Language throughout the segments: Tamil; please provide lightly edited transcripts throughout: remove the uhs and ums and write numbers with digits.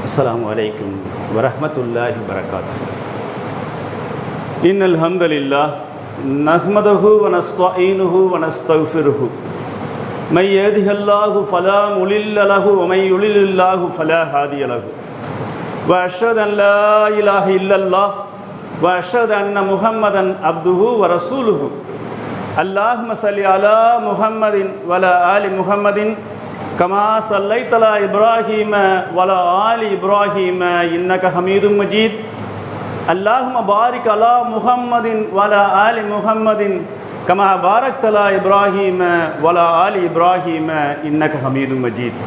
அஸ்ஸலாமு அலைக்கும் வரஹ்மத்துல்லாஹி வபரகாத்துஹு. இன்னல் ஹம்தலில்லாஹ் நஹ்மதுஹு வ நஸ்தஈனுஹு வ நஸ்தக்ஃபிருஹு. மை யஹ்திஹில்லாஹு ஃபலா முலில்ல லஹு வ மை யுலில்லில்லாஹு ஃபலா ஹாதிய லஹு. வ அஷ்ஹது அன் லா இலாஹ இல்லல்லாஹ் வ அஷ்ஹது அன்ன முஹம்மதன் அப்துஹு வ ரசூலுஹு. அல்லாஹும்ம ஸல்லி அலா முஹம்மதின் வ அலா ஆலி முஹம்மதின் கமா ஸல்லைத அலா இப்ராஹீம வ அலா ஆலி இப்ராஹீம இன்னக ஹமீதும் மஜீத். அல்லாஹும்ம பாரிக் அலா முஹம்மதின் வ அலா ஆலி முஹம்மதின் கமா பாரக்த அலா இப்ராஹீம வ அலா ஆலி இப்ராஹீம இன்னக ஹமீதும் மஜீத்.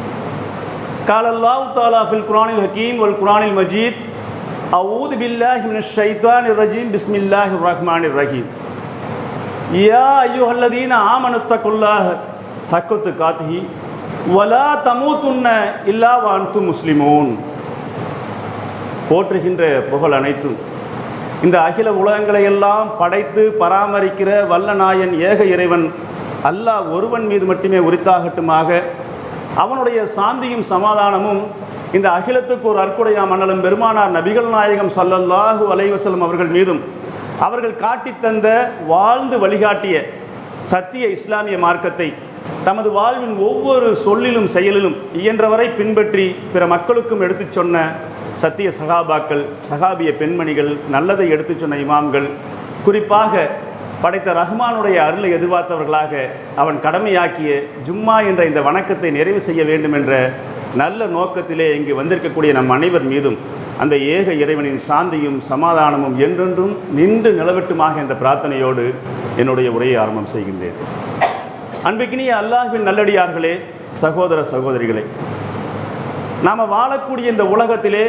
قال الله تعالى في القرآن الحكيم والقرآن المجيد أعوذ بالله من الشيطان الرجيم بسم الله الرحمن الرحيم. يا أيها الذين آمنوا اتقوا الله حق تقاته ولا تموتن إلا وأنتم مسلمون. போற்றுகின்ற புகழ் அனைத்தும் இந்த அகில உலகங்களை எல்லாம் படைத்து பராமரிக்கிற வல்லநாயன் ஏக இறைவன் அல்லாஹ் ஒருவன் மீது மட்டுமே உரித்தாகட்டுமாக. அவனுடைய சாந்தியும் சமாதானமும் இந்த அகிலத்துக்கு ஒரு அற்குடையா மன்னலும் பெருமானார் நபிகள் நாயகம் ஸல்லல்லாஹு அலைஹி வஸல்லம் அவர்கள் மீதும் அவர்கள் காட்டித்தந்த வாழ்ந்து வழிகாட்டிய சத்திய இஸ்லாமிய மார்க்கத்தை தமது வாழ்வின் ஒவ்வொரு சொல்லிலும் செயலிலும் இயன்றவரை பின்பற்றி பிற மக்களுக்கும் எடுத்துச் சொன்ன சத்திய சகாபாக்கள், சகாபிய பெண்மணிகள், நல்லதை எடுத்துச் சொன்ன இமாம்கள், குறிப்பாக படைத்த ரஹ்மானுடைய அருளை எதிர்பார்த்தவர்களாக அவன் கடமையாக்கிய ஜும்மா என்ற இந்த வணக்கத்தை நிறைவு செய்ய வேண்டும் என்ற நல்ல நோக்கத்திலே இங்கு வந்திருக்கக்கூடிய நம் அனைவர் மீதும் அந்த ஏக இறைவனின் சாந்தியும் சமாதானமும் என்றென்றும் நின்று நிலவட்டுமாக என்ற பிரார்த்தனையோடு என்னுடைய உரையை ஆரம்பம் செய்கின்றேன். அன்பிற்கினிய அல்லாஹ்வின் நல்லடியார்களே, சகோதர சகோதரிகளே, நாம் வாழக்கூடிய இந்த உலகத்திலே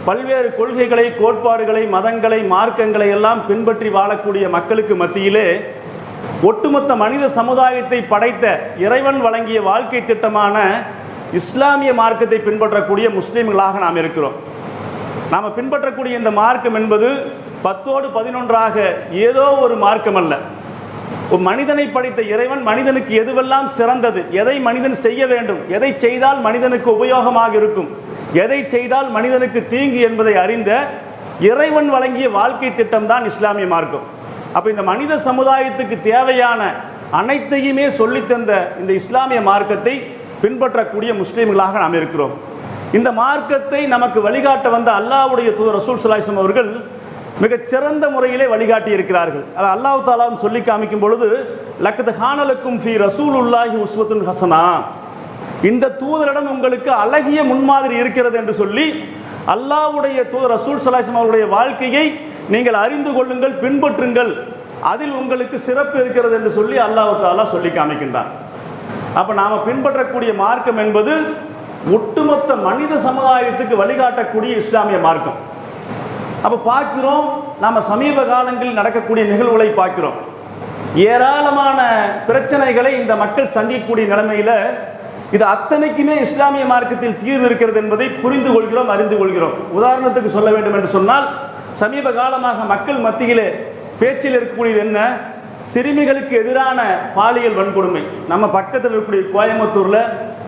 பல்வேறு கொள்கைகளை, கோட்பாடுகளை, மதங்களை, மார்க்கங்களை எல்லாம் பின்பற்றி வாழக்கூடிய மக்களுக்கு மத்தியிலே ஒட்டுமொத்த மனித சமுதாயத்தை படைத்த இறைவன் வழங்கிய வாழ்க்கை திட்டமான இஸ்லாமிய மார்க்கத்தை பின்பற்றக்கூடிய முஸ்லீம்களாக நாம் இருக்கிறோம். நாம் பின்பற்றக்கூடிய இந்த மார்க்கம் என்பது 10ஓடு 11ஆக ஏதோ ஒரு மார்க்கம் அல்ல. ஒரு மனிதனை படைத்த இறைவன் மனிதனுக்கு எதுவெல்லாம் சிறந்தது, எதை மனிதன் செய்ய வேண்டும், எதை செய்தால் மனிதனுக்கு உபயோகமாக இருக்கும், எதை செய்தால் மனிதனுக்கு தீங்கு என்பதை அறிந்த இறைவன் வழங்கிய வாழ்க்கை திட்டம் தான் இஸ்லாமிய மார்க்கம். அப்போ இந்த மனித சமுதாயத்துக்கு தேவையான அனைத்தையுமே சொல்லித்தந்த இந்த இஸ்லாமிய மார்க்கத்தை பின்பற்றக்கூடிய முஸ்லீம்களாக நாம் இருக்கிறோம். இந்த மார்க்கத்தை நமக்கு வழிகாட்ட வந்த அல்லாஹ்வுடைய தூதர் ரசூல் ஸல்லல்லாஹு அலைஹி வஸல்லம் அவர்கள் மிகச் சிறந்த முறையிலே வழிகாட்டி இருக்கிறார்கள். அது அல்லாஹ் தஆலாவும் சொல்லி காமிக்கும் பொழுது லக்கத் கானலக்கும் ஃபீ ரசூலுல்லாஹி உஸ்வத்துன் ஹஸனா, இந்த தூதரிடம் உங்களுக்கு அழகிய முன்மாதிரி இருக்கிறது என்று சொல்லி அல்லாஹ்வுடைய தூதர் ரசூல் ஸல்லல்லாஹு அலைஹி வஸல்லம் அவருடைய வாழ்க்கையை நீங்கள் அறிந்து கொள்ளுங்கள், பின்பற்றுங்கள், அதில் உங்களுக்கு சிறப்பு இருக்கிறது என்று சொல்லி அல்லாஹ் தஆலா சொல்லி காமிக்கின்றார். அப்போ நாம் பின்பற்றக்கூடிய மார்க்கம் என்பது ஒட்டுமொத்த மனித சமுதாயத்துக்கு வழிகாட்டக்கூடிய இஸ்லாமிய மார்க்கம். அப்போ பார்க்கிறோம், நாம் சமீப காலங்களில் நடக்கக்கூடிய நிகழ்வுகளை பார்க்கிறோம். ஏராளமான பிரச்சனைகளை இந்த மக்கள் சந்திக்கக்கூடிய நிலைமையில் இது அத்தனைக்குமே இஸ்லாமிய மார்க்கத்தில் தீர்வு இருக்கிறது என்பதை புரிந்து கொள்கிறோம், அறிந்து கொள்கிறோம். உதாரணத்துக்கு சொல்ல வேண்டும் என்று சொன்னால், சமீப காலமாக மக்கள் மத்தியிலே பேச்சில் இருக்கக்கூடியது என்ன? சிறுமிகளுக்கு எதிரான பாலியல் வன்கொடுமை. நம்ம பக்கத்தில் இருக்கக்கூடிய கோயம்புத்தூரில்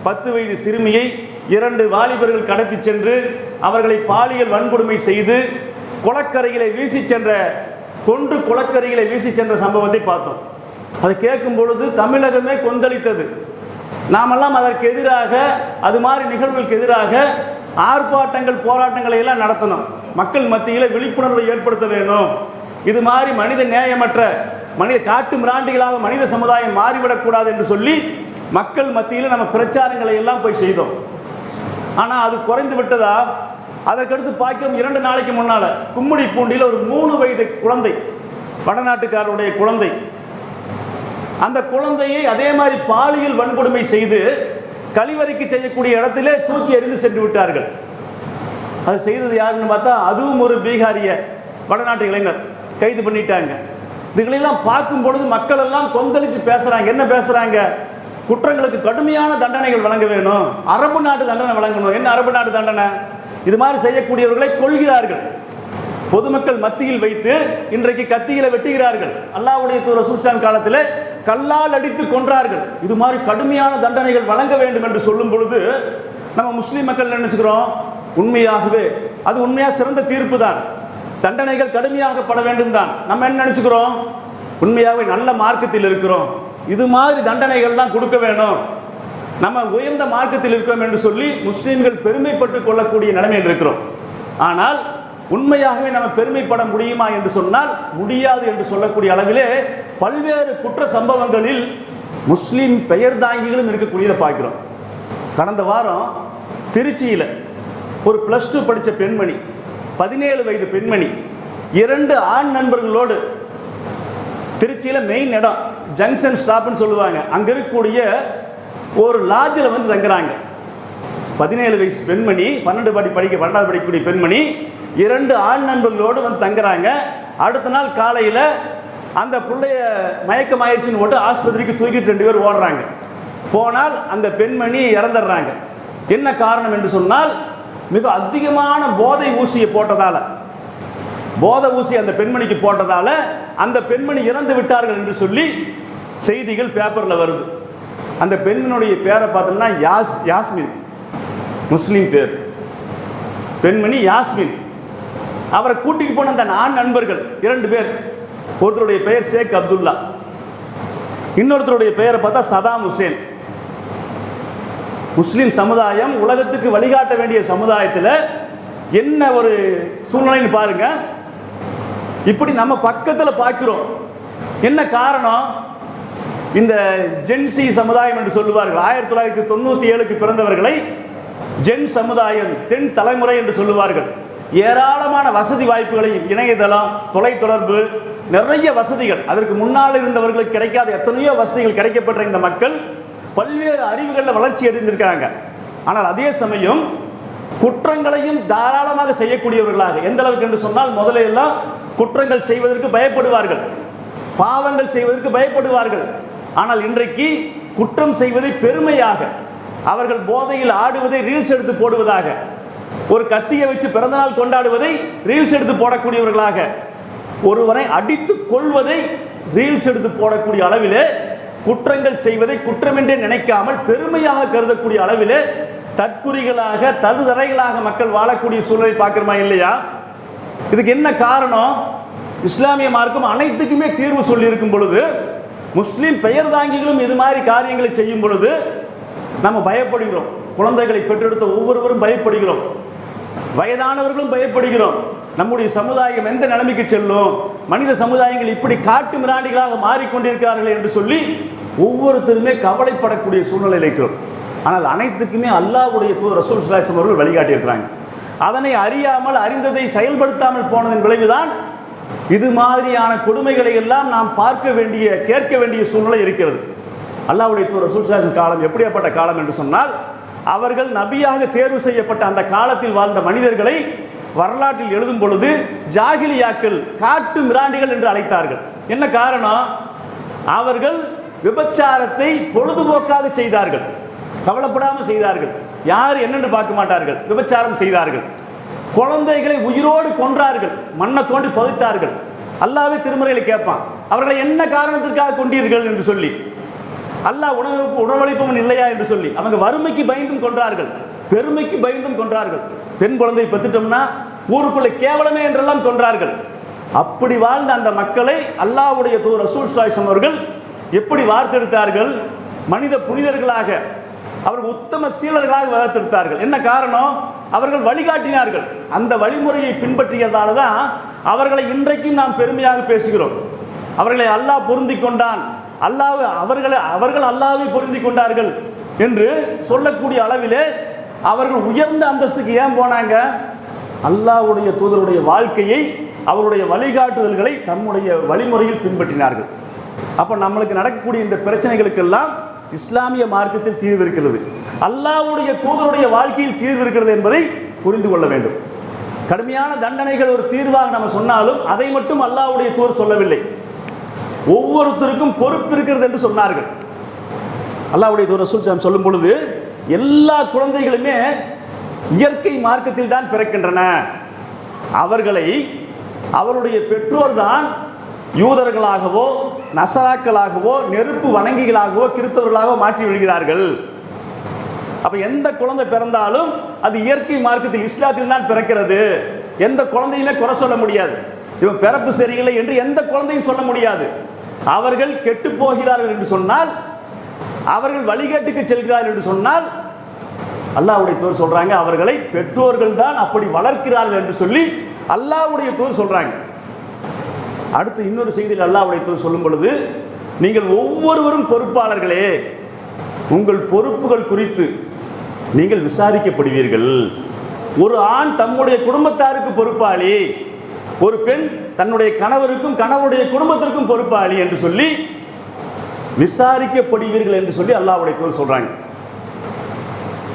10 வயது சிறுமியை 2 வாலிபர்கள் கடத்தி சென்று அவர்களை பாலியல் வன்கொடுமை செய்து குளக்கரைகளை வீசி சென்ற, கொன்று குளக்கரைகளை வீசி சென்ற சம்பவத்தை பார்த்தோம். அது கேட்கும் பொழுது தமிழகமே கொந்தளித்தது. நாமெல்லாம் அதற்கு எதிராக, அது மாதிரி நிகழ்வுகளுக்கு எதிராக ஆர்ப்பாட்டங்கள், போராட்டங்களை எல்லாம் நடத்தணும். மக்கள் மத்தியில் விழிப்புணர்வை ஏற்படுத்த வேணும். இது மாதிரி மனித நேயமற்ற, மனித காட்டு மிராண்டிகளாக மனித சமுதாயம் மாறிவிடக்கூடாது என்று சொல்லி மக்கள் மத்தியில் நம்ம பிரச்சாரங்களை எல்லாம் போய் செய்தோம். ஆனால் அது குறைந்து விட்டதா? அதற்கடுத்து பார்க்கிறோம், 2 நாளைக்கு முன்னால் கும்மிடிப்பூண்டியில் ஒரு 3 வயது குழந்தை, வடநாட்டுக்காரருடைய குழந்தை, அந்த குழந்தையை அதே மாதிரி பாலியல் வன்கொடுமை செய்து கழிவறைக்கு செய்யக்கூடிய இடத்திலே தூக்கி எறிந்து சென்று விட்டார்கள். அது செய்தது யாருன்னு பார்த்தா அதுவும் ஒரு பீகாரிய வடநாட்டு இளைஞர், கைது பண்ணிட்டாங்க. இதுகளெல்லாம் பார்க்கும் பொழுது மக்கள் எல்லாம் கொந்தளிச்சு பேசுகிறாங்க. என்ன பேசுகிறாங்க? குற்றங்களுக்கு கடுமையான தண்டனைகள் வழங்க வேணும், அரபு நாட்டு தண்டனை வழங்கணும். என்ன அரபு நாட்டு தண்டனை? இது மாதிரி செய்யக்கூடியவர்களை கொள்கிறார்கள். பொதுமக்கள் மத்தியில் வைத்து இன்றைக்கு கத்திகளை வெட்டுகிறார்கள். அல்லாஹ்வுடைய தூதர் ரசூல் ஸல்லல்லாஹு காலத்தில் கல்லால் அடித்து கொன்றார்கள். இது மாதிரி கடுமையான தண்டனைகள் வழங்க வேண்டும் என்று சொல்லும் பொழுது நம்ம முஸ்லீம் மக்கள் நினைச்சுக்கிறோம், உண்மையாகவே அது உண்மையாக சிறந்த தீர்ப்பு தான். தண்டனைகள் கடுமையாகப்பட வேண்டும் தான். நம்ம என்ன நினச்சிக்கிறோம், உண்மையாகவே நல்ல மார்க்கத்தில் இருக்கிறோம், இது மாதிரி தண்டனைகள் தான் கொடுக்க வேணும், நம்ம உயர்ந்த மார்க்கத்தில் இருக்கிறோம் என்று சொல்லி முஸ்லீம்கள் பெருமைப்பட்டு கொள்ளக்கூடிய நிலைமையில் இருக்கிறோம். ஆனால் உண்மையாகவே நம்ம பெருமைப்பட முடியுமா என்று சொன்னால் முடியாது என்று சொல்லக்கூடிய அளவிலே பல்வேறு குற்ற சம்பவங்களில் முஸ்லீம் பெயர் தாங்கிகளும் இருக்கக்கூடியதை பார்க்கிறோம். கடந்த வாரம் திருச்சியில் ஒரு +2 படித்த பெண்மணி, 17 வயது பெண்மணி, 2 ஆண் நண்பர்களோடு திருச்சியில் மெயின் இடம் ஜங்ஷன் ஸ்டாப்னு சொல்லுவாங்க, அங்கே இருக்கக்கூடிய ஒரு லாட்ஜில் வந்து தங்குறாங்க. 17 வயசு பெண்மணி, 12வது படிக்கக்கூடிய பெண்மணி 2 ஆண் நண்பர்களோடு வந்து தங்குறாங்க. அடுத்த நாள் காலையில் அந்த பிள்ளைய மயக்கமாயிடுச்சுன்னு போட்டு ஆஸ்பத்திரிக்கு தூக்கிட்டு 2 பேர் ஓடுறாங்க. போனால் அந்த பெண்மணி இறந்துடுறாங்க. என்ன காரணம் என்று சொன்னால் மிக அதிகமான போதை ஊசியை போட்டதால், போதை ஊசி அந்த பெண்மணிக்கு போட்டதால் அந்த பெண்மணி இறந்து விட்டார்கள் என்று சொல்லி செய்திகள் பேப்பரில் வருது. அந்த பெண்மணியுடைய பேரை பார்த்தோம்னா யாஸ்மின், முஸ்லீம் பேர், பெண்மணி யாஸ்மின். அவரை கூட்டிட்டு போன அந்த ஆண் நண்பர்கள் 2 பேர், ஒருத்தருடைய பெயர் ஷேக் அப்துல்லா, இன்னொருத்தருடைய பெயரை பார்த்தா சதாம் ஹுசேன். முஸ்லீம் சமுதாயம் உலகத்துக்கு வழிகாட்ட வேண்டிய சமுதாயத்தில் என்ன ஒரு சூழ்நிலைன்னு பாருங்க. இப்படி நம்ம பக்கத்தில் பார்க்கிறோம். என்ன காரணம், இந்த ஜென்சி சமுதாயம் என்று சொல்லுவார்கள். 1997க்கு பிறந்தவர்களை ஜென் சமுதாயம், தென் தலைமுறை என்று சொல்லுவார்கள். ஏராளமான வசதி வாய்ப்புகளையும், இணையதளம், தொலைத்தொடர்பு, நிறைய வசதிகள், அதற்கு முன்னால் இருந்தவர்களுக்கு கிடைக்காத எத்தனையோ வசதிகள் கிடைக்கப்பட்ட இந்த மக்கள் பல்வேறு அறிவுகளில் வளர்ச்சி அடைந்திருக்காங்க. ஆனால் அதே சமயம் குற்றங்களையும் தாராளமாக செய்யக்கூடியவர்களாக, எந்த அளவுக்கு என்று சொன்னால் முதல்ல எல்லாம் குற்றங்கள் செய்வதற்கு பயப்படுவார்கள், பாவங்கள் செய்வதற்கு பயப்படுவார்கள். ஆனால் இன்றைக்கு குற்றம் செய்வதை பெருமையாக, அவர்கள் போதையில் ஆடுவதை ரீல்ஸ் எடுத்து போடுவதாக, ஒரு கத்தியை வச்சு பிறந்தநாள் கொண்டாடுவதை ரீல்ஸ் எடுத்து போடக்கூடியவர்களாக, ஒருவனை அடித்து கொள்வதை ரீல்ஸ் எடுத்து போடக்கூடிய அளவிலே, குற்றங்கள் செய்வதை குற்றமென்றே நினைக்காமல் பெருமையாக கருதக்கூடிய அளவிலே தற்குறிகளாக, தடுதரைகளாக மக்கள் வாழக்கூடிய சூழலை பார்க்கிறோமா இல்லையா? இதுக்கு என்ன காரணம்? இஸ்லாமிய மார்க்கம் அனைத்துக்குமே தீர்வு சொல்லி இருக்கும் பொழுது, முஸ்லீம் பெயர் தாங்கிகளும் இது மாதிரி காரியங்களை செய்யும் பொழுது நம்ம பயப்படுகிறோம். குழந்தைகளை பெற்றெடுத்த ஒவ்வொருவரும் பயப்படுகிறோம், வயதானவர்களும் பயப்படுகிறோம். நம்முடைய சமுதாயம் எந்த நிலைமைக்கு செல்லும், மனித சமுதாயங்கள் இப்படி காட்டு மிராண்டிகளாக மாறிக்கொண்டிருக்கிறார்கள் என்று சொல்லி ஒவ்வொருத்தருமே கவலைப்படக்கூடிய சூழ்நிலை இருக்கிறோம். ஆனால் அனைத்துக்குமே அல்லாஹ்வுடைய தூதர் ரசூல் ஸல்லல்லாஹு அலைஹி வஸல்லம் அவர்கள் வழிகாட்டியிருக்கிறாங்க. அதனை அறியாமல், அறிந்ததை செயல்படுத்தாமல் போனதன் விளைவுதான் இது மாதிரியான கொடுமைகளை எல்லாம் நாம் பார்க்க வேண்டிய, கேட்க வேண்டிய சூழ்நிலை இருக்கிறது. அல்லாஹ்வுடைய தூதர் ரசூல் ஸல்லல்லாஹு அலைஹி வஸல்லம் காலம் எப்படியாப்பட்ட காலம் என்று சொன்னால், அவர்கள் நபியாக தேர்வு செய்யப்பட்ட அந்த காலத்தில் வாழ்ந்த மனிதர்களை வரலாற்றில் எழுதும் பொழுது ஜாகிலியாக்கள், காட்டு மிராண்டிகள் என்று அழைத்தார்கள். என்ன காரணம்? அவர்கள் விபச்சாரத்தை பொழுதுபோக்காக செய்தார்கள், கவலைப்படாமல் செய்தார்கள், யார் என்னென்று பார்க்க மாட்டார்கள், விபச்சாரம் செய்தார்கள். குழந்தைகளை உயிரோடு கொன்றார்கள், மண்ணை தோண்டி புதைத்தார்கள். அல்லாஹ்வே திருமறையில் கேட்பான், அவர்களை என்ன காரணத்திற்காக கொண்டீர்கள் என்று சொல்லி. அல்லாஹ் உணவளிப்பவன் இல்லையா என்று சொல்லி. அவங்க வறுமைக்கு பயந்தும் கொன்றார்கள், பெருமைக்கு பயந்தும் கொன்றார்கள். பெண் குழந்தை பெற்றுட்டோம்னா ஊருக்குள்ள கேவலமே என்றெல்லாம் கொன்றார்கள். அப்படி வாழ்ந்த அந்த மக்களை அல்லாஹ்வுடைய தூதர் ரசூல் ஸல்லல்லாஹு அலைஹி வஸல்லம் அவர்கள் எப்படி வார்த்தெடுத்தார்கள்? மனித புனிதர்களாக, அவர்கள் உத்தம சீலர்களாக வளர்த்தெடுத்தார்கள். என்ன காரணம்? அவர்கள் வழிகாட்டினார்கள். அந்த வழிமுறையை பின்பற்றியதால தான் அவர்களை இன்றைக்கும் நாம் பெருமையாக பேசுகிறோம். அவர்களை அல்லாஹ் பொருந்தி கொண்டான், அவர்கள் அல்லாஹ்வை பொருந்தி கொண்டார்கள் என்று சொல்லக்கூடிய அளவிலே அவர்கள் உயர்ந்த அந்தஸ்துக்கு ஏன் போனாங்க? அல்லாஹ்வுடைய தூதருடைய வாழ்க்கையை, அவருடைய வழிகாட்டுதல்களை தம்முடைய வழிமுறையில் பின்பற்றினார்கள். அப்போ நம்மளுக்கு நடக்கக்கூடிய இந்த பிரச்சனைகளுக்கெல்லாம் இஸ்லாமிய மார்க்கத்தில் தீர்வு இருக்கிறது, அல்லாஹ்வுடைய தூதருடைய வாழ்க்கையில் தீர்வு இருக்கிறது என்பதை புரிந்து கொள்ள வேண்டும். கடுமையான தண்டனைகள் ஒரு தீர்வாக நம்ம சொன்னாலும் அதை மட்டும் அல்லாஹ்வுடைய தூதர் சொல்லவில்லை. ஒவ்வொருத்தருக்கும் பொறுப்பு இருக்கிறது என்று சொன்னார்கள். அல்லாஹ்வுடைய தூதர் ரசூல் ஸல்லல்லாஹு அலைஹி வஸல்லம் சொல்லும் பொழுது, எல்லா குழந்தைகளுமே இயற்கை மார்க்கத்தில் தான் பிறக்கின்றன, அவர்களை அவருடைய பெற்றோர் தான் யூதர்களாகவோ நசராக்களாகவோ நெருப்பு வணங்கிகளாகவோ கிறிஸ்தவர்களாகவோ மாற்றி விடுகிறார்கள். அப்ப எந்த குழந்தை பிறந்தாலும் அது இயற்கை மார்க்கத்தில் இஸ்லாத்தில் தான் பிறக்கிறது. எந்த குழந்தையுமே குறை சொல்ல முடியாது. இவன் பிறப்பு சரியில்லை என்று எந்த குழந்தையும் சொல்ல முடியாது. அவர்கள் கெட்டு போகிறார்கள் என்று சொன்னால், அவர்கள் வழிகேட்டுக்கு செல்கிறார்கள் என்று சொன்னால், அல்லாஹ்வுடைய தூதர் சொல்றாங்க அவர்களை பெற்றோர்கள் தான் அப்படி வளர்க்கிறார்கள் என்று சொல்லி அல்லாஹ்வுடைய தூதர் சொல்றாங்க. அடுத்து இன்னொரு செய்தியில் அல்லாஹ்வுடைய தூதர் சொல்லும் பொழுது, நீங்கள் ஒவ்வொருவரும் பொறுப்பாளர்களே, உங்கள் பொறுப்புகள் குறித்து நீங்கள் விசாரிக்கப்படுவீர்கள். ஒரு ஆண் தம்முடைய குடும்பத்தாருக்கு பொறுப்பாளி, ஒரு பெண் தன்னுடைய கணவருக்கும் கணவருடைய குடும்பத்திற்கும் பொறுப்பாளி என்று சொல்லி விசாரிக்கப்படுவீர்கள் என்று சொல்லி அல்லாஹ்வுடைய தூதர் சொல்றாங்க.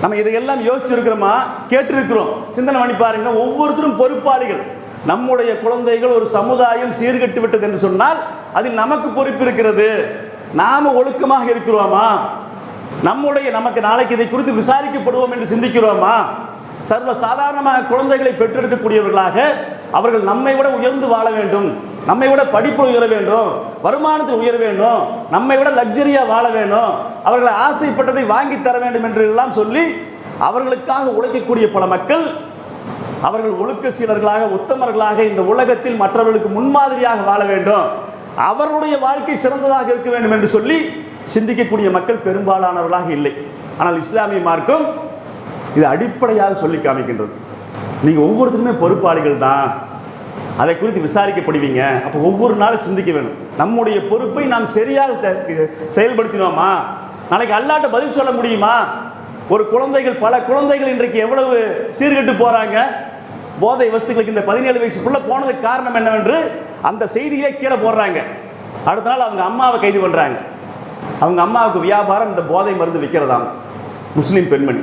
நம்ம இதையெல்லாம் யோசிச்சிருக்கிறோமா? கேட்டிருக்கிறோம். சிந்தனை பண்ணி பாருங்க. ஒவ்வொருத்தரும் பொறுப்பாளிகள். நம்முடைய குழந்தைகள் ஒரு சமுதாயம் சீர்கெட்டு விட்டது என்று சொன்னால் அதில் நமக்கு பொறுப்பு இருக்கிறது. நாம ஒழுக்கமாக இருக்கிறோமா? நமக்கு நாளைக்கு இதை குறித்து விசாரிக்கப்படுவோம் என்று சிந்திக்கிறோமா? சர்வ சாதாரணமாக குழந்தைகளை பெற்றெடுக்கக்கூடியவர்களாக அவர்கள் நம்மை விட உயர்ந்து வாழ வேண்டும், நம்மை விட படிப்பு உயர வேண்டும், வருமானத்தில் உயர வேண்டும், நம்மை விட லக்ஸரியா வாழ வேண்டும், அவர்களை ஆசைப்பட்டதை வாங்கி தர வேண்டும் என்று எல்லாம் சொல்லி அவர்களுக்காக உழைக்கக்கூடிய பல மக்கள் அவர்கள் ஒழுக்க சீலர்களாக உத்தமர்களாக இந்த உலகத்தில் மற்றவர்களுக்கு முன்மாதிரியாக வாழ வேண்டும், அவர்களுடைய வாழ்க்கை சிறந்ததாக இருக்க வேண்டும் என்று சொல்லி சிந்திக்கக்கூடிய மக்கள் பெரும்பாலானவர்களாக இல்லை. ஆனால் இஸ்லாமிய மார்க்கம் இது அடிப்படையாக சொல்லி காமிக்கின்றது. நீங்க ஒவ்வொருத்தருமே பொறுப்பாளிகள் தான், அதை குறித்து விசாரிக்கப்படுவீங்க. அப்போ ஒவ்வொரு நாளும் சிந்திக்க வேணும், நம்முடைய பொறுப்பை நாம் சரியாக செயல்படுத்தினோமா? நாளைக்கு அல்லாஹ்ட்ட பதில் சொல்ல முடியுமா? ஒரு பல குழந்தைகள் இன்றைக்கு எவ்வளவு சீர்கெட்டு போறாங்க. போதை வஸ்துகளுக்கு இந்த 17 வயசுக்குள்ள போனதுக்கு காரணம் என்னவென்று அந்த செய்தியிலே கீழே போடுறாங்க. அடுத்த நாள் அவங்க அம்மாவை கைது பண்றாங்க. அவங்க அம்மாவுக்கு வியாபாரம் இந்த போதை மருந்து விற்கிறதாம், முஸ்லீம் பெண்மணி.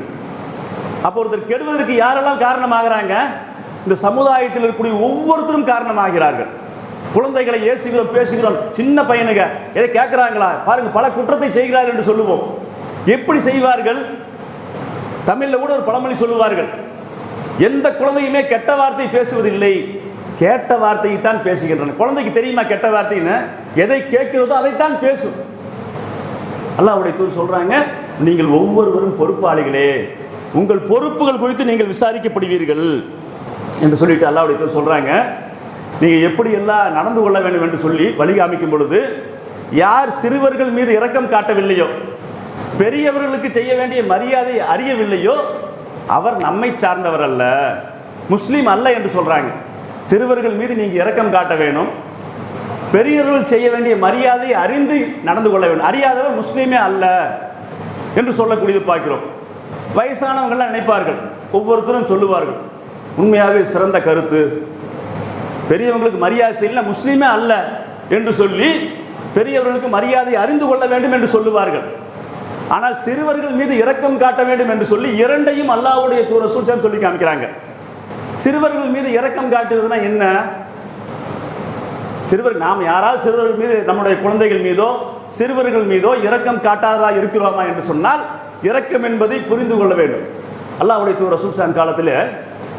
அப்போ ஒருத்தர் கெடுவதற்கு யாரெல்லாம் காரணமாகறாங்க? இந்த சமுதாயத்தில் இருக்கக்கூடிய ஒவ்வொருத்தரும் காரணமாகிறார்கள். குழந்தைகளை ஏசுகிறோம், பேசுகிறோம், சின்ன பையனுங்க எதை கேட்கிறாங்களா பாருங்க, பல குற்றத்தை செய்கிறார்கள் என்று சொல்லுவோம். எப்படி செய்வார்கள்? தமிழ்ல கூட ஒரு பழமொழி சொல்லுவார்கள், எந்த குழந்தையுமே கெட்ட வார்த்தை பேசுவதில்லை, கேட்ட வார்த்தையை தான் பேசுகின்றன. குழந்தைக்கு தெரியுமா கெட்ட வார்த்தைன்னு? எதை கேட்கிறதோ அதைத்தான் பேசும். அல்லாஹ்வுடைய தூதர் சொல்றாங்க, நீங்கள் ஒவ்வொருவரும் பொறுப்பாளிகளே, உங்கள் பொறுப்புகள் குறித்து நீங்கள் விசாரிக்கப்படுவீர்கள் என்று சொல்லிட்டு அல்லாஹ்வுடைய தூதர் சொல்றாங்க. நீங்க எப்படி எல்லாம் நடந்து கொள்ள வேண்டும் என்று சொல்லி வழிகாமிக்கும் பொழுது, யார் சிறுவர்கள் மீது இரக்கம் காட்டவில்லையோ, பெரியவர்களுக்கு செய்ய வேண்டிய மரியாதை அறியவில்லையோ, அவர் நம்மை சார்ந்தவர் அல்ல, முஸ்லீம் அல்ல என்று சொல்றாங்க. சிறுவர்கள் மீது நீங்க இரக்கம் காட்ட வேணும், பெரியவர்கள் செய்ய வேண்டிய மரியாதை அறிந்து நடந்து கொள்ள வேண்டும், அறியாதவர் முஸ்லீமே அல்ல என்று சொல்லக்கூடியது பார்க்கிறோம். வயசானவங்கள்லாம் நினைப்பார்கள், ஒவ்வொருத்தரும் சொல்லுவார்கள், உண்மையாகவே சிறந்த கருத்து, பெரியவங்களுக்கு மரியாதை செய்யல, முஸ்லீமே அல்ல என்று சொல்லி பெரியவர்களுக்கு மரியாதை அறிந்து கொள்ள வேண்டும் என்று சொல்லுவார்கள். ஆனால் சிறுவர்கள் மீது இரக்கம் காட்ட வேண்டும் என்று சொல்லி இரண்டையும் அல்லாஹ்வுடைய தூதர் சொல்லி காமிக்கிறாங்க. சிறுவர்கள் மீது இரக்கம் காட்டுவதுனா என்ன? நாம் யாராவது சிறுவர்கள் மீது, நம்முடைய குழந்தைகள் மீதோ சிறுவர்கள் மீதோ இரக்கம் காட்டாதா இருக்கிறோமா என்று சொன்னால், இரக்கம் என்பதை புரிந்து கொள்ள வேண்டும். அல்லாஹ்வுடைய தூதர் ரசூல் காலத்தில்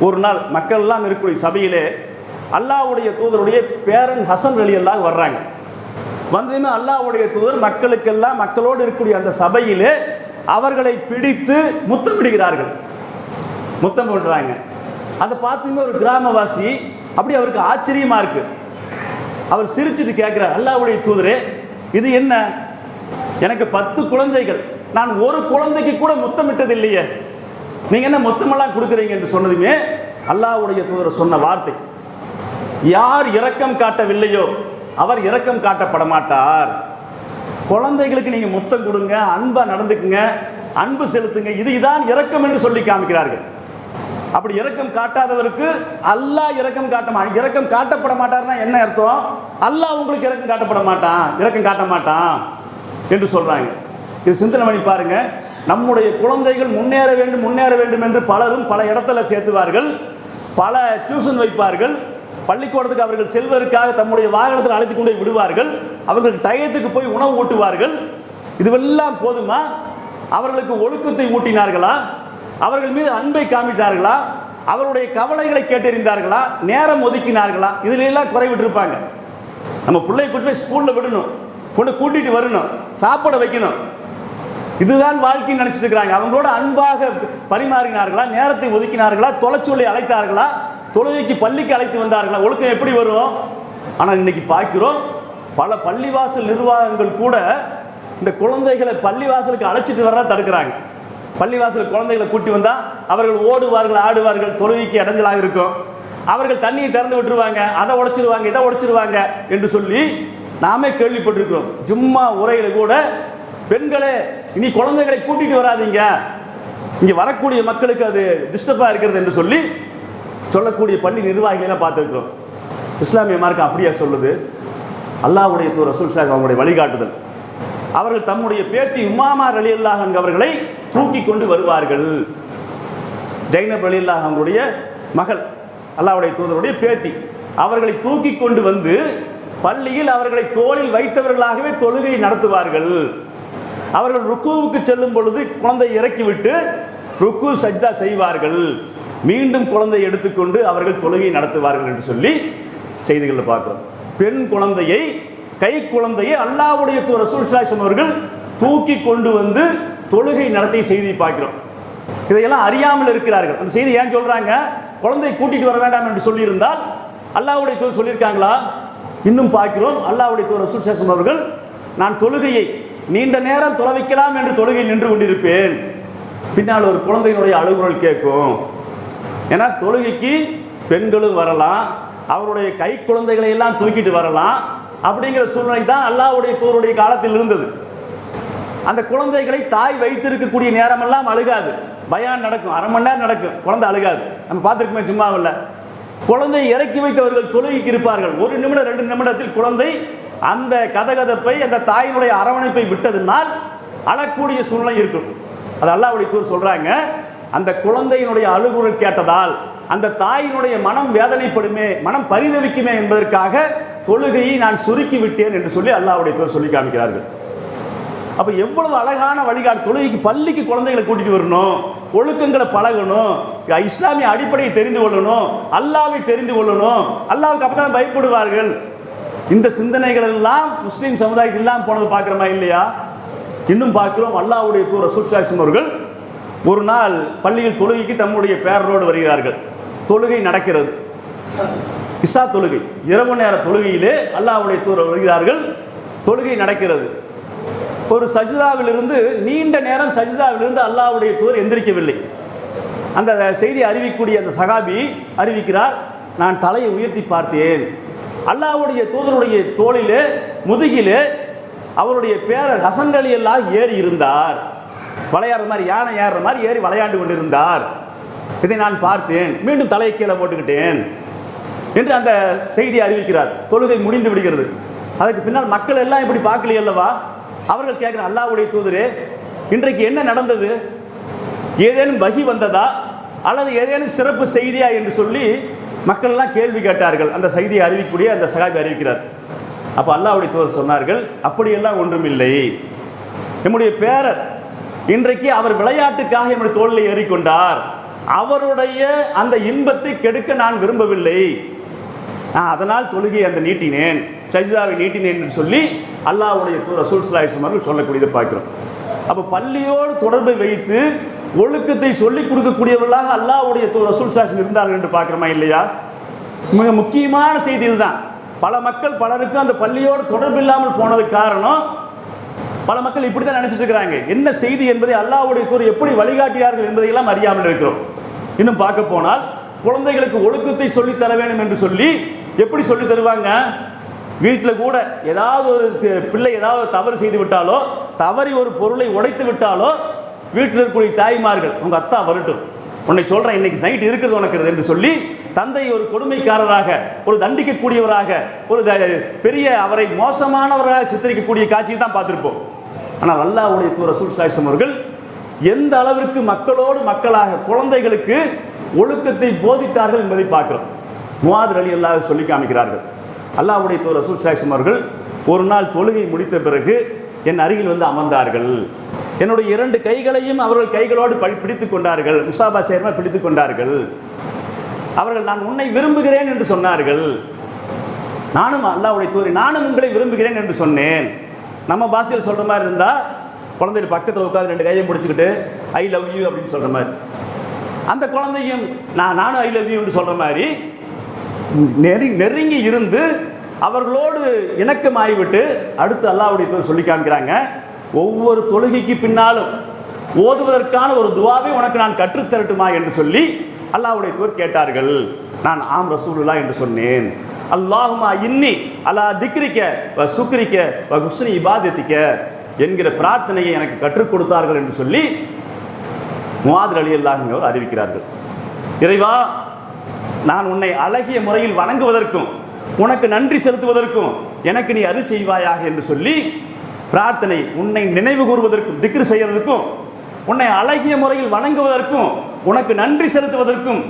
ஒரு நாள் மக்கள் எல்லாம் இருக்கக்கூடிய சபையிலே அல்லாஹ்வுடைய தூதருடைய பேரன் ஹசன் ரலியல்லாஹு வர்றாங்க. வந்ததுமே அல்லாஹ்வுடைய தூதர் மக்களோடு இருக்கக்கூடிய அந்த சபையிலே அவர்களை பிடித்து முத்தமிடுகிறார்கள், முத்தம் விடுறாங்க. அதை பார்த்தீங்கன்னா ஒரு கிராமவாசி அப்படி அவருக்கு ஆச்சரியமா இருக்கு. அவர் சிரிச்சுட்டு கேட்கிறார், அல்லாஹ்வுடைய தூதரே, இது என்ன? எனக்கு 10 குழந்தைகள், நான் ஒரு குழந்தைக்கு கூட முத்தமிட்டது இல்லையே, நீங்க என்ன முத்தமெல்லாம் கொடுக்குறீங்க என்று சொன்னதுமே அல்லாஹ்வுடைய தூதர் சொன்ன வார்த்தை, யார் இரக்கம் காட்டவில்லையோ அவர் இரக்கம் காட்டப்பட மாட்டார். குழந்தைகளுக்கு நீங்க முத்தம் கொடுங்க, அன்பா நடந்துக்குங்க, அன்பு செலுத்துங்க, இதுதான் இரக்கம் என்று சொல்லி காமிக்கிறார்கள். அப்படி இரக்கம் காட்டாதவருக்கு அல்லாஹ் இரக்கம் காட்டப்பட மாட்டார்னா என்ன அர்த்தம்? அல்லாஹ் உங்களுக்கு இரக்கம் காட்ட மாட்டான் என்று சொல்றாங்க. இது சிந்தனை பண்ணி பாருங்க. நம்முடைய குழந்தைகள் முன்னேற வேண்டும் என்று பலரும் பல இடத்துல சேர்த்துவார்கள், பல டியூஷன் வைப்பார்கள், பள்ளிக்கூடத்துக்கு அவர்கள் செல்வதற்காக தம்முடைய வாகனத்தில் அழைத்து கொண்டு விடுவார்கள், அவர்களுக்கு டயத்துக்கு போய் உணவு ஊட்டுவார்கள். இதுவெல்லாம் போதுமா? அவர்களுக்கு ஒழுக்கத்தை ஊட்டினார்களா? அவர்கள் மீது அன்பை காமித்தார்களா? அவருடைய கவலைகளை கேட்டறிந்தார்களா? நேரம் ஒதுக்கினார்களா? இதுல எல்லாம் குறைவிட்டு இருப்பாங்க. நம்ம பிள்ளைய கூட்டி போய் ஸ்கூல்ல விடணும், கொண்டு கூட்டிட்டு வரணும், சாப்பாடு வைக்கணும். இதுதான் வாழ்க்கைன்னு நினைச்சிட்டு இருக்கிறாங்க. அவங்களோட அன்பாக பரிமாறினார்களா, நேரத்தை ஒதுக்கினார்களா, தொலைச்சொல்லி அழைத்தார்களா, தொழுகைக்கு பள்ளிக்கு அழைத்து வந்தார்களா, ஒழுக்கம் எப்படி வரும்? ஆனால் இன்னைக்கு பார்க்கிறோம், பல பள்ளிவாசல் நிர்வாகங்கள் கூட இந்த குழந்தைகளை பள்ளிவாசலுக்கு அழைச்சிட்டு வர தடுக்கிறாங்க. பள்ளிவாசல் குழந்தைகளை கூட்டி வந்தால் அவர்கள் ஓடுவார்கள், ஆடுவார்கள், தொழுகைக்கு இடைஞ்சலாக இருக்கும். அவர்கள் தண்ணியை திறந்து விட்டுருவாங்க, அதை உடைச்சிருவாங்க, இதை உடைச்சிருவாங்க என்று சொல்லி நாமே கேள்விப்பட்டிருக்கிறோம். ஜும்மா உரையில கூட பெண்களே இனி குழந்தைகளை கூட்டிட்டு வராதீங்க, இங்கே வரக்கூடிய மக்களுக்கு அது டிஸ்டர்பாக இருக்கிறது என்று சொல்லி சொல்லக்கூடிய பள்ளி நிர்வாகிகளெல்லாம் பார்த்துருக்கிறோம். இஸ்லாமிய மார்க்கம் அப்படியா சொல்லுது? அல்லாஹ்வுடைய தூதர் ரசூல் ஸல்லல்லாஹு அவங்களுடைய வழிகாட்டுதல். அவர்கள் தம்முடைய பேத்தி உமாமா ரலியல்லாஹு அன்ஹா அவர்களை தூக்கி கொண்டு வருவார்கள். ஜைனப் ரலியல்லாஹு அவங்களுடைய மகள், அல்லாஹ்வுடைய தூதருடைய பேத்தி, அவர்களை தூக்கி கொண்டு வந்து பள்ளியில் அவர்களை தோளில் வைத்தவர்களாகவே தொழுகை நடத்துவார்கள். அவர்கள் ருக்குவுக்கு செல்லும் பொழுது குழந்தை இறக்கிவிட்டு ருக்கு சஜ்தா செய்வார்கள். மீண்டும் குழந்தை எடுத்துக்கொண்டு அவர்கள் தொழுகை நடத்துவார்கள் என்று சொல்லி செய்திகளில் பார்க்கிறோம். பெண் குழந்தையை, கை குழந்தையை அல்லாஹ்வுடைய தூதர் ரசூல் ஸல்லல்லாஹு அலைஹி வஸல்லம் அவர்கள் தூக்கி கொண்டு வந்து தொழுகை நடத்திய செய்தியை பார்க்கிறோம். இதையெல்லாம் அறியாமல் இருக்கிறார்கள். அந்த செய்தி ஏன் சொல்றாங்க? குழந்தை கூட்டிட்டு வர வேண்டாம் என்று சொல்லியிருந்தால் அல்லாஹ்வுடைய தூதர் சொல்லியிருக்காங்களா? இன்னும் பார்க்கிறோம், அல்லாஹ்வுடைய தூதர் ரசூல் ஸல்லல்லாஹு அலைஹி வஸல்லம் அவர்கள் நான் தொழுகையை நீண்ட நேரம் தொலை வைக்கலாம் என்று தொழுகை நின்று கொண்டிருப்பேன், பின்னால் ஒரு குழந்தையினுடைய அழுகுரல் கேட்கும். ஏன்னா தொழுகைக்கு பெண்களும் வரலாம், அவருடைய கை குழந்தைகளை எல்லாம் தூக்கிட்டு வரலாம். அப்படிங்கிற சூழ்நிலை தான் அல்லாஹ்வுடைய தூதருடைய காலத்தில் இருந்தது. அந்த குழந்தைகளை தாய் வைத்திருக்கக்கூடிய நேரமெல்லாம் அழுகாது. பயான் நடக்கும், அரை மணி நேரம் நடக்கும், குழந்தை அழுகாது. நம்ம பார்த்துருக்குமே சும்மாவில். குழந்தை இறக்கி வைத்தவர்கள் தொழுகைக்கு இருப்பார்கள். 1 நிமிடம் 2 நிமிடத்தில் குழந்தை அந்த கதகதப்பை, அந்த தாயினுடைய அரவணைப்பை விட்டதுனால் அழக்கூடிய சூழ்நிலை இருக்கும். அது அல்லாஹ்வுடைய தூதர் சொல்றாங்க, அந்த குழந்தையினுடைய அழுகுரல் கேட்டதால் அந்த தாயினுடைய மனம் வேதனைப்படுமே, மனம் பரிதவிக்குமே என்பதற்காக தொழுகையை நான் சுருக்கி விட்டேன் என்று சொல்லி அல்லாஹ்வுடைய தூதர் சொல்லி காமிக்கிறார்கள். அப்போ எவ்வளவு அழகான வழிகாட்டு. தொழுகைக்கு பள்ளிக்கு குழந்தைகளை கூட்டிட்டு வரணும், ஒழுக்கங்களை பழகணும், இஸ்லாமிய அடிப்படையை தெரிந்து கொள்ளணும், அல்லாஹ்வை தெரிந்து கொள்ளணும், அல்லாஹ்வுக்கு அப்பதான் பயப்படுவார்கள். இந்த சிந்தனைகள் எல்லாம் முஸ்லீம் சமுதாயத்தில் எல்லாம் போனது பார்க்கிறோமா இல்லையா? இன்னும் பார்க்கிறோம், அல்லாஹ்வுடைய தூதர் ரசூல் ஸல்லல்லாஹு அலைஹி வஸல்லம் அவர்கள் ஒரு நாள் பள்ளியில் தொழுகைக்கு தம்முடைய பேரரோடு வருகிறார்கள். தொழுகை நடக்கிறது, இஷா தொழுகை, இரவு நேர தொழுகையிலே அல்லாஹ்வுடைய தூதர் வருகிறார்கள். தொழுகை நடக்கிறது. ஒரு சஜிதாவிலிருந்து, நீண்ட நேரம் சஜிதாவிலிருந்து அல்லாஹ்வுடைய தூதர் எந்திரிக்கவில்லை. அந்த செய்தி அறிவிக்கக்கூடிய அந்த சகாபி அறிவிக்கிறார், நான் தலையை உயர்த்தி பார்த்தேன், அல்லாஹ்வுடைய தூதருடைய தோளிலே, முதுகிலே அவருடைய பேரர் ஹசன் ரலியல்லாஹு ஏறி இருந்தார். விளையாடுற மாதிரி, யானை ஏறுற மாதிரி ஏறி விளையாண்டு கொண்டிருந்தார். இதை நான் பார்த்தேன், மீண்டும் தலையை கீழே போட்டுக்கிட்டேன் என்று அந்த செய்தி அறிவிக்கிறார். தொழுகை முடிந்து விடுகிறது. அதுக்கு பின்னால் மக்கள் எல்லாம் இப்படி பார்க்கலையே அல்லவா? அவர்கள் கேட்குற, அல்லாஹ்வுடைய தூதரே, இன்றைக்கு என்ன நடந்தது? ஏதேனும் வஹி வந்ததா அல்லது ஏதேனும் சிறப்பு செய்தியா என்று சொல்லி மக்கள் எல்லாம் கேள்வி கேட்டார்கள். அந்த செய்தியை அறிவிக்கக்கூடிய அந்த சகாபி அறிவிக்கிறார். அப்போ அல்லாஹ்வுடைய தூதர் சொன்னார்கள், அப்படியெல்லாம் ஒன்றுமில்லை, நம்முடைய பேரர் இன்றைக்கு அவர் விளையாட்டுக்காக என்னுடைய தோளில் ஏறிக்கொண்டார், அவருடைய அந்த இன்பத்தை கெடுக்க நான் விரும்பவில்லை, நான் அதனால் தொழுகை அந்த நீட்டினேன், சஜிதாவை நீட்டினேன் என்று சொல்லி அல்லாஹ்வுடைய தூதர் ரசூல் ஸல்லல்லாஹு அலைஹி வஸல்லம் அவர்கள் சொல்லக்கூடியதை பார்க்கிறோம். அப்போ பள்ளியோடு தொடர்பை வைத்து ஒழுக்கத்தை சொல்லிக் கொடுக்கக்கூடியவர்களாக அல்லாஹ்வுடைய தூதர் ரசூல் ஸல்லல்லாஹு அலைஹி வஸல்லம் இருந்தார்கள் என்று பார்க்கிறோமா இல்லையா? மிக முக்கியமான செய்தி இதுதான். பல மக்கள், பலருக்கு அந்த பள்ளியோடு தொடர்பு இல்லாமல் போனதுக்கு காரணம், பல மக்கள் இப்படி தான் நினைச்சிட்டு இருக்கிறாங்க. என்ன செய்தி என்பதை அல்லாஹ்வுடைய தூதர் எப்படி வழிகாட்டினார்கள் என்பதையெல்லாம் அறியாமல் இருக்கிறோம். இன்னும் பார்க்க போனால், குழந்தைகளுக்கு ஒழுக்கத்தை சொல்லித் தர வேண்டும் என்று சொல்லி எப்படி சொல்லி தருவாங்க? வீட்டில் கூட ஏதாவது ஒரு பிள்ளை ஏதாவது தவறு செய்து விட்டாலோ, தவறி ஒரு பொருளை உடைத்து விட்டாலோ, வீட்டில் இருக்கக்கூடிய தாய்மார்கள், உங்க அத்தா வரட்டும், உன்னை சொல்றேன், இன்னைக்கு நைட் இருக்கிறது உனக்கு என்று சொல்லி தந்தை ஒரு கொடுமைக்காரராக, ஒரு தண்டிக்கக்கூடியவராக, ஒரு பெரிய அவரை மோசமானவராக சித்தரிக்கக்கூடிய காட்சியை தான் பார்த்திருப்போம். ஆனால் அல்லாஹ்வுடைய தூதர் ரசூல் ஸல்லல்லாஹு அலைஹி வஸல்லம் அவர்கள் எந்த அளவிற்கு மக்களோடு மக்களாக குழந்தைகளுக்கு ஒழுக்கத்தை போதித்தார்கள் என்பதை பார்க்கிறோம். முஆத் ரலியல்லாஹு சொல்லி காமிக்கிறார்கள், அல்லாஹ்வுடைய தூதர் ரசூல் ஸல்லல்லாஹு அலைஹி வஸல்லம் அவர்கள் ஒரு நாள் தொழுகை முடித்த பிறகு என் அருகில் வந்து அமர்ந்தார்கள். என்னுடைய 2 கைகளையும் அவர்கள் கைகளோடு பிடித்துக் கொண்டார்கள், முசாபா செய்யறமா பிடித்துக் கொண்டார்கள். அவர்கள், நான் உன்னை விரும்புகிறேன் என்று சொன்னார்கள். நானும் அல்லாஹ்வுடைய தூதரே, நானும் உங்களை விரும்புகிறேன் என்று சொன்னேன். நம்ம பாஷையில் சொல்ற மாதிரி இருந்தா, குழந்தைகள் பக்கத்தில் உட்காந்து 2 கையும் பிடிச்சிக்கிட்டு ஐ லவ் யூ அப்படின்னு சொல்கிற மாதிரி, அந்த குழந்தையும் நானும் ஐ லவ் யூன்னு சொல்கிற மாதிரி நெருங்கி இருந்து அவர்களோடு இணக்கமாகிவிட்டு அடுத்து அல்லாஹ்வுடைய தூதர் சொல்லி காமிக்கிறாங்க, ஒவ்வொரு தொழுகைக்கு பின்னாலும் ஓதுவதற்கான ஒரு துவாவை உனக்கு நான் கற்றுத்தரட்டுமா என்று சொல்லி அல்லாஹ்வுடைய தூதர் கேட்டார்கள். நான் ஆம் ரசூலுல்லாஹ் என்று சொன்னேன். அல்லாஹுமா இன்னி அலா திக்ரிக்க வ சுக்ரிக்க வ ஹுஸ்னி இபாதத்திக்க என்கிற பிரார்த்தனையை எனக்கு கற்றுக் கொடுத்தார்கள் என்று சொல்லி முஆத் ரலியல்லாஹு அன்ஹு அறிவிக்கிறார்கள். இறைவா, நான் உன்னை அழகிய முறையில் வணங்குவதற்கும் உனக்கு நன்றி செலுத்துவதற்கும் எனக்கு நீ அருள் செய்வாயாக என்று சொல்லி பிரார்த்தனை, உன்னை நினைவு கூறுவதற்கும் திக்ர் செய்வதற்கும் உன்னை அழகிய முறையில் வணங்குவதற்கும் உனக்கு நன்றி செலுத்துவதற்கும்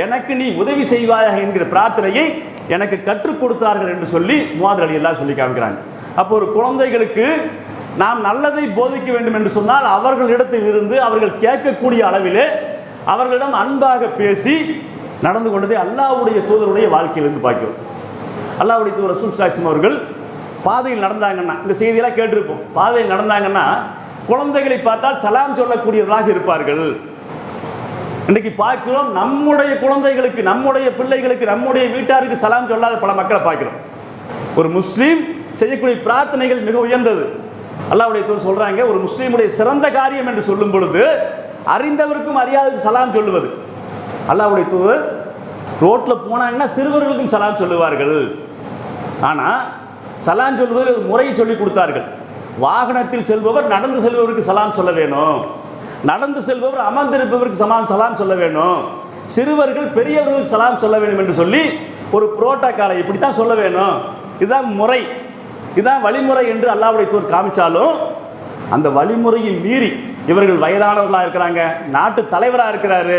எனக்கு நீ உதவி செய்வாயாக என்கிற பிரார்த்தனையை எனக்கு கற்றுக் கொடுத்தார்கள் என்று சொல்லி முஆத் ரலியல்லாஹு சொல்லி காமிக்கிறாங்க. அப்போ ஒரு குழந்தைகளுக்கு நாம் நல்லதை போதிக்க வேண்டும் என்று சொன்னால் அவர்களிடத்தில் இருந்து அவர்கள் கேட்கக்கூடிய அளவிலே அவர்களிடம் அன்பாக பேசி நடந்து கொண்டதை அல்லாஹ்வுடைய தூதருடைய வாழ்க்கையிலிருந்து பார்க்கிறோம். அல்லாஹ்வுடைய தூதர் ரசூல் ஸல்லல்லாஹு அலைஹி வஸல்லம் அவர்கள் பாதையில் நடந்தாங்கன்னா, இந்த செய்தியெல்லாம் கேட்டிருப்போம், பாதையில் நடந்தாங்கன்னா குழந்தைகளை பார்த்தால் சலாம் சொல்லக்கூடியவர்களாக இருப்பார்கள். இன்றைக்கு பார்க்கிறோம், நம்முடைய குழந்தைகளுக்கு, நம்முடைய பிள்ளைகளுக்கு, நம்முடைய வீட்டாருக்கு சலாம் சொல்லாத பல மக்களை பார்க்கிறோம். ஒரு முஸ்லீம் செய்யக்கூடிய பிரார்த்தனைகள் மிக உயர்ந்தது. அல்லாஹ்வுடைய தூதர் சொல்றாங்க, ஒரு முஸ்லீமுடைய சிறந்த காரியம் என்று சொல்லும் பொழுது அறிந்தவருக்கும் அறியாதவருக்கும் சலாம் சொல்லுவது. அல்லாஹ்வுடைய தூதர் ரோட்டில் போனாங்கன்னா சிறுவர்களுக்கும் சலாம் சொல்லுவார்கள். ஆனால் சலாம் சொல்வதில் ஒரு முறையை சொல்லி கொடுத்தார்கள். வாகனத்தில் செல்பவர் நடந்து செல்பவருக்கு சலாம் சொல்ல வேணும், நடந்து செல்பவர் அமர்ந்திருப்பவருக்கு சலாம் சொல்ல வேணும், சிறுவர்கள் பெரியவர்களுக்கு சலாம் சொல்ல வேண்டும் என்று சொல்லி ஒரு புரோட்டோகாலை இப்படித்தான் சொல்ல வேணும், இதுதான் முறை, இதுதான் வழிமுறை என்று அல்லாஹ்வுடைய தூதர் காமிச்சாலும் அந்த வழிமுறையை மீறி இவர்கள் வயதானவர்களாக இருக்கிறாங்க, நாட்டு தலைவராக இருக்கிறாரு,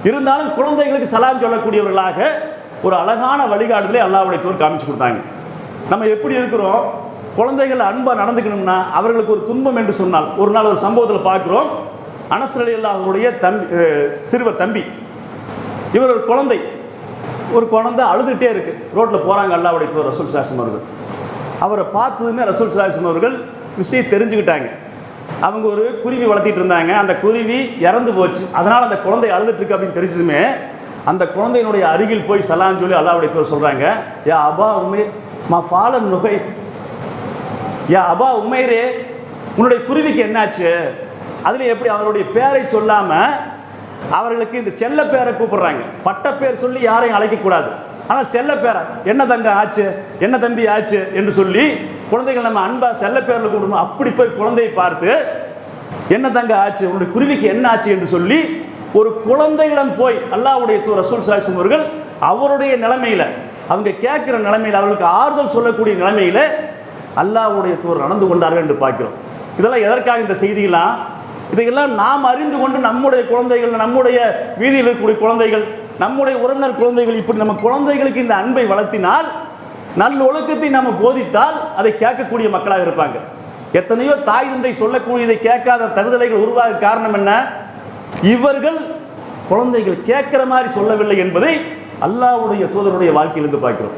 இருந்தாலும் குழந்தைகளுக்கு சலாம் சொல்லக்கூடியவர்களாக ஒரு அழகான வழிகாட்டுதலை அல்லாஹ்வுடைய தூதர் காமிச்சு கொடுத்தாங்க. நம்ம எப்படி இருக்கிறோம், குழந்தைகள் அன்பாக நடந்துக்கணும்னா அவர்களுக்கு ஒரு துன்பம் என்று சொன்னால், ஒரு நாள் ஒரு சம்பவத்தில் பார்க்குறோம், அனஸ் ரலியல்லாஹு அவருடைய சிறுவர் தம்பி, இவர் ஒரு குழந்தை அழுதுகிட்டே இருக்கு, ரோட்டில் போகிறாங்க. அல்லாஹ்வுடைய தூதர் ரசூல் ஸல்லல்லாஹு அலைஹி வஸல்லம் அவர்கள் அவரை பார்த்ததுமே ரசூல் ஸல்லல்லாஹு அலைஹி வஸல்லம் அவர்கள் விஷயம் தெரிஞ்சுக்கிட்டாங்க. அவங்க ஒரு குருவி வளர்த்திட்டு இருந்தாங்க, அந்த குருவி இறந்து போச்சு, அதனால் அந்த குழந்தை அழுதுட்டு இருக்கு அப்படின்னு தெரிஞ்சதுமே அந்த குழந்தையினுடைய அருகில் போய் சலாம் சொல்லி அல்லாஹ்வுடைய தூதர் சொல்கிறாங்க, யா அபா உமைர் மா ஃபாலன் நுகை, யா அபா உமைரே, உன்னுடைய குருவிக்கு என்னாச்சு? அதில் எப்படி அவருடைய பேரை சொல்லாமல் அவர்களுக்கு இந்த செல்ல பேரை கூப்பிடுறாங்க, பட்ட பேர் சொல்லி யாரையும் அழைக்கக்கூடாது, ஆனால் செல்ல பேரை, என்ன தங்க ஆச்சு, என்ன தம்பி ஆச்சு என்று சொல்லி குழந்தைகள் நம்ம அன்பா செல்ல பேரில் கூப்பிடணும். அப்படி போய் குழந்தையை பார்த்து என்ன தங்க ஆச்சு, உன்னுடைய குருவிக்கு என்ன ஆச்சு என்று சொல்லி ஒரு குழந்தையிடம் போய் அல்லாஹ்வுடைய தூதர் ரசூல் ஸல்லல்லாஹு அலைஹி வஸல்லம் அவர்கள் அவருடைய நிலைமையில, அவங்க கேட்கிற நிலைமையில், அவர்களுக்கு ஆறுதல் சொல்லக்கூடிய நிலைமையில அல்லாஹ்வுடைய தூதர் நடந்து கொண்டார்கள் என்று பார்க்கிறோம். இதெல்லாம் எதற்காக இந்த செய்திகளாம்? இதையெல்லாம் நாம் அறிந்து கொண்டு நம்முடைய குழந்தைகள், நம்முடைய வீதியில் இருக்கக்கூடிய குழந்தைகள், நம்முடைய உறவினர் குழந்தைகள், இப்படி நம்ம குழந்தைகளுக்கு இந்த அன்பை வளர்த்தினால், நல்ல ஒழுக்கத்தை நம்ம போதித்தால் அதை கேட்கக்கூடிய மக்களாக இருப்பாங்க. எத்தனையோ தாய் தந்தை சொல்லக்கூடியதை கேட்காத தருதலைகள் உருவாக காரணம் என்ன? இவர்கள் குழந்தைகள் கேட்கிற மாதிரி சொல்லவில்லை என்பதை அல்லாஹ்வுடைய தூதருடைய வாழ்க்கையிலிருந்து பார்க்கிறோம்.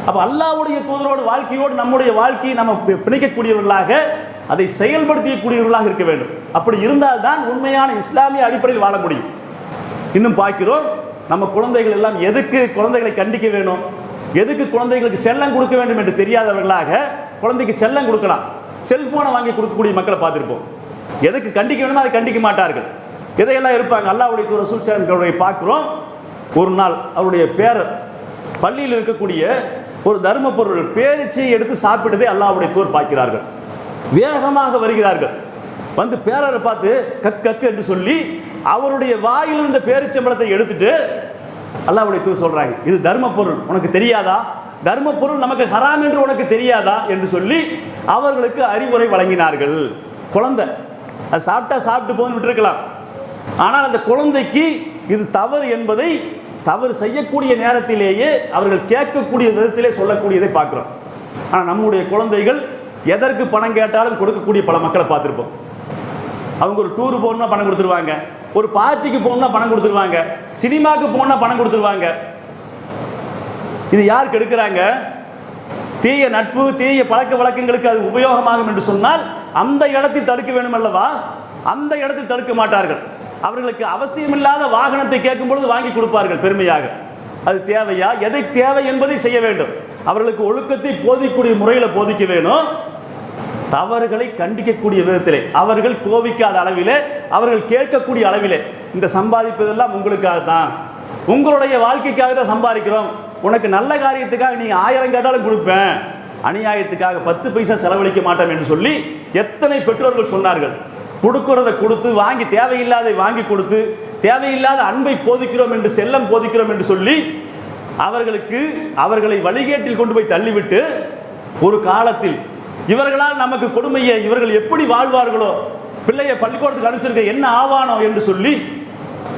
அப்போ அல்லாஹ்வுடைய தூதரோட வாழ்க்கையோடு நம்முடைய வாழ்க்கையை நம்ம பிணைக்கக்கூடியவர்களாக, அதை செயல்படுத்தக்கூடியவர்களாக இருக்க வேண்டும். அப்படி இருந்தால்தான் உண்மையான இஸ்லாமிய அடிப்படையில் வாழ முடியும். இன்னும் பார்க்கிறோம், நம்ம குழந்தைகள் எல்லாம் எதுக்கு குழந்தைகளை கண்டிக்க வேணும், எதுக்கு குழந்தைகளுக்கு செல்லம் கொடுக்க வேண்டும் என்று தெரியாதவர்களாக குழந்தைக்கு செல்லம் கொடுக்கலாம், செல்போனை வாங்கி கொடுக்கக்கூடிய மக்களை பார்த்துருப்போம். எதுக்கு கண்டிக்க வேணுமோ அதை கண்டிக்க மாட்டார்கள், இதையெல்லாம் இருப்பாங்க. அல்லாஹ்வுடைய தூதர் ரசூல் ஸல்லல்லாஹு அலைஹி வஸல்லம் பார்க்கிறோம், ஒரு நாள் அவருடைய பேரர் பள்ளியில் இருக்கக்கூடிய ஒரு தர்ம பொருள் பேரிச்சையை எடுத்து சாப்பிட்டதை அல்லாஹ்வுடைய தூதர் பார்க்கிறார்கள். வேகமாக வருகிறார்கள், வந்து பேரரை பார்த்து கக் கக்கு என்று சொல்லி அவருடைய வாயில் இருந்த பேரிச்சம்பழத்தை எடுத்துட்டு அல்லாஹ்வுடைய தூதர் சொல்றாங்க, இது தர்ம பொருள், உனக்கு தெரியாதா? தர்ம பொருள் நமக்கு ஹராம் என்று உனக்கு தெரியாதா என்று சொல்லி அவர்களுக்கு அறிவுரை வழங்கினார்கள். குழந்தை அது சாப்பிட்டு போன்னு விட்டுருக்கலாம், ஆனால் அந்த குழந்தைக்கு இது தவறு என்பதை தவறு செய்யக்கூடிய நேரத்திலேயே அவர்கள் கேட்கக்கூடிய விதத்திலே சொல்லக்கூடியதை பார்க்கிறோம். ஆனால் நம்முடைய குழந்தைகள் எதற்கு பணம் கேட்டாலும் கொடுக்கக்கூடிய பல மக்களை பார்த்துருப்போம். அவங்க ஒரு டூர் போகணும்னா பணம் கொடுத்துருவாங்க, ஒரு பார்ட்டிக்கு போகணும்னா பணம் கொடுத்துருவாங்க, சினிமாவுக்கு போகணும்னா பணம் கொடுத்துருவாங்க. இது யாருக்கு எடுக்கிறாங்க? தீய நட்பு, தீய பழக்க வழக்கங்களுக்கு அது உபயோகமாகும் என்று சொன்னால் அந்த இடத்தில் தடுக்க வேண்டும் அல்லவா, அந்த இடத்தில் தடுக்க மாட்டார்கள். அவர்களுக்கு அவசியமில்லாத வாகனத்தை கேட்கும் பொழுது வாங்கி கொடுப்பார்கள் பெருமையாக. அது தேவையா, எதை தேவை என்பதை செய்ய வேண்டும். அவர்களுக்கு ஒழுக்கத்தை போதிக்கக்கூடிய முறையில் போதிக்க வேணும். தவறுகளை கண்டிக்கக்கூடிய விதத்திலே, அவர்கள் கோபிக்காத அளவிலே, அவர்கள் கேட்கக்கூடிய அளவிலே, இந்த சம்பாதிப்பதெல்லாம் உங்களுக்காக தான், உங்களுடைய வாழ்க்கைக்காக தான் சம்பாதிக்கிறோம், உனக்கு நல்ல காரியத்துக்காக நீ 1000 கேட்டாலும் கொடுப்பேன், அநியாயத்துக்காக 10 பைசா செலவழிக்க மாட்டோம் என்று சொல்லி எத்தனை பெற்றோர்கள் சொன்னார்கள். கொடுக்கிறத கொடுத்து, வாங்கி தேவையில்லாத வாங்கி கொடுத்து, தேவையில்லாத அன்பை போதிக்கிறோம் என்று, செல்லம் போதிக்கிறோம் என்று சொல்லி அவர்களை வழிகேட்டில் கொண்டு போய் தள்ளிவிட்டு, ஒரு காலத்தில் இவர்களால் நமக்கு கொடுமையை இவர்கள் எப்படி வாழ்வார்களோ, பிள்ளையை பள்ளிக்கூடத்துக்கு அனுப்பிச்சிருக்க என்ன ஆவானோ என்று சொல்லி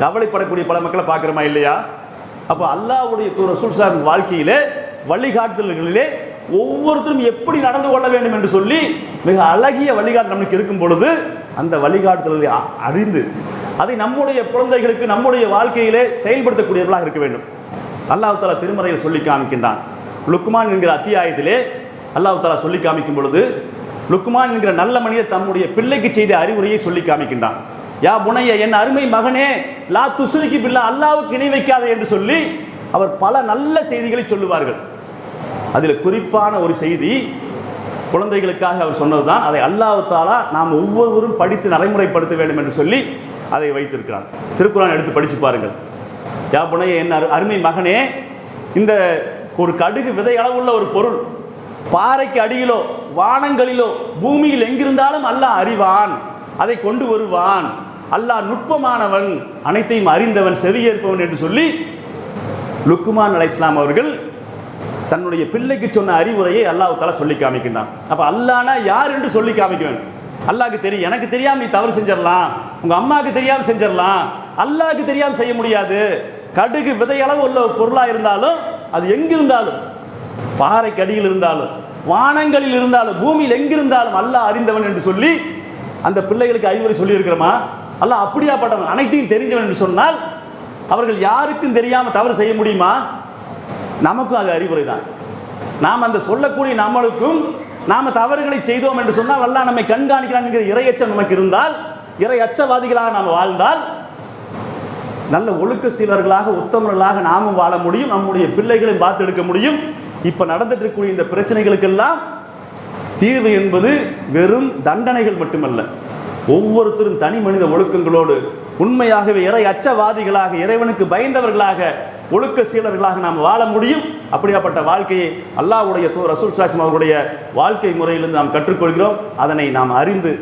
கவலைப்படக்கூடிய பல மக்களை பார்க்கிறோமா இல்லையா? அப்போ அல்லாஹ்வுடைய ரசூல் ஸல்லல்லாஹு வாழ்க்கையிலே, வழிகாட்டுதல்களிலே ஒவ்வொருத்தரும் எப்படி நடந்து கொள்ள வேண்டும் என்று சொல்லி மிக அழகிய வழிகாட்டு நமக்கு இருக்கும் பொழுது, அந்த வழிகாட்டுதல்களை அறிந்து அதை நம்முடைய குழந்தைகளுக்கு நம்முடைய வாழ்க்கையிலே செயல்படுத்தக்கூடியவர்களாக இருக்க வேண்டும். அல்லாஹ் தஆலா திருமறையில் சொல்லி காமிக்கின்றான். லுக்மான் என்கிற அத்தியாயத்திலே அல்லாஹ் தஆலா சொல்லி காமிக்கும் பொழுது, லுக்மான் என்கிற நல்ல மனிதர் தம்முடைய பிள்ளைக்கு செய்த அறிவுரையை சொல்லி காமிக்கின்றான். யா புனைய, என் அருமை மகனே, லா துஸ்ரிகி பில்லாஹ், அல்லாஹ்வுக்கு இணை வைக்காதே என்று சொல்லி அவர் பல நல்ல செய்திகளை சொல்லுவார்கள். அதில் குறிப்பான ஒரு செய்தி குழந்தைகளுக்காக அவர் சொன்னதுதான். அதை அல்லாஹ் தஆலா நாம் ஒவ்வொருவரும் படித்து நடைமுறைப்படுத்த வேண்டும் என்று சொல்லி அதை வைத்திருக்கிறார். திருக்குர்ஆன் எடுத்து படித்து பாருங்கள். யா புனைய, என் அருமை மகனே, இந்த ஒரு கடுகு விதை அளவுள்ள ஒரு பொருள் பாறைக்கு அடியிலோ வானங்களிலோ பூமியில் எங்கிருந்தாலும் அல்லாஹ் அறிவான், அதை கொண்டு வருவான். அல்லாஹ் நுட்பமானவன், அனைத்தையும் அறிந்தவன், செவியேற்பவன் என்று சொல்லி லுக்மான் அலைஹிஸ்ஸலாம் அவர்கள் தன்னுடைய பிள்ளைக்கு சொன்ன அறிவுரையை அல்லாஹ் தஆலா சொல்லி காமிக்கின்றான். அப்போ அல்லாஹ்னா யார் என்று சொல்லி காமிக்க வேண்டும். அல்லாஹ்க்கு தெரியும், எனக்கு தெரியாமல் நீ தவறு செஞ்சிடலாம், உங்க அம்மாவுக்கு தெரியாமல் செஞ்சிடலாம், அல்லாஹ்க்கு தெரியாமல் செய்ய முடியாது. கடுகு விதையளவு உள்ள பொருளாக இருந்தாலும், அது எங்கிருந்தாலும், பாறைக்கு அடியில் இருந்தாலும், வானங்களில் இருந்தாலும், பூமியில் எங்கிருந்தாலும் அல்லாஹ் அறிந்தவன் என்று சொல்லி அந்த பிள்ளைகளுக்கு அறிவுரை சொல்லி இருக்கிறோமா? அல்லாஹ் அப்படியாப்பட்டவன், அனைத்தையும் தெரிஞ்சவன் என்று சொன்னால் அவர்கள் யாருக்கும் தெரியாமல் தவறு செய்ய முடியுமா? நமக்கும் அது அறிவுரை தான். நாம் அந்த சொல்லக்கூடிய நம்மளுக்கும் நாம் தவறுகளை செய்தோம் என்று சொன்னால் அல்லாஹ் நம்மை கண்காணிக்கிறான் என்கிற இறையச்சம் நமக்கு இருந்தால், இறை அச்சவாதிகளாக நாம் வாழ்ந்தால், நல்ல ஒழுக்க சீலர்களாக உத்தமர்களாக நாமும் வாழ முடியும், நம்முடைய பிள்ளைகளையும் பார்த்து எடுக்க முடியும். இப்போ நடந்துட்டு இருக்கக்கூடிய இந்த பிரச்சனைகளுக்கெல்லாம் தீர்வு என்பது வெறும் தண்டனைகள் மட்டுமல்ல, ஒவ்வொருத்தரும் தனி மனித ஒழுக்கங்களோடு உண்மையாகவே இறை அச்சவாதிகளாக, இறைவனுக்கு பயந்தவர்களாக, ஒழுக்க சீலர்களாக நாம் வாழ முடியும். அப்படியாப்பட்ட வாழ்க்கையை அல்லாஹ்வுடைய ரசூல் ஸல்லல்லாஹு அலைஹி வஸல்லம் அவர்களுடைய வாழ்க்கை முறையிலிருந்து நாம் கற்றுக்கொள்கிறோம். அதனை நாம் அறிந்து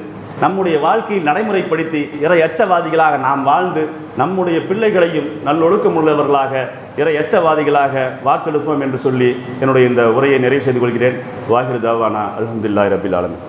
நம்முடைய வாழ்க்கையை நடைமுறைப்படுத்தி இறை அச்சவாதிகளாக நாம் வாழ்ந்து நம்முடைய பிள்ளைகளையும் நல்லொழுக்கம் உள்ளவர்களாக, இறை அச்சவாதிகளாக வார்த்தெடுப்போம் என்று சொல்லி என்னுடைய இந்த உரையை நிறைவு செய்து கொள்கிறேன். வாஹிர் தாவானா அல்ஹம்துலில்லாஹி ரப்பில் ஆலமீன்.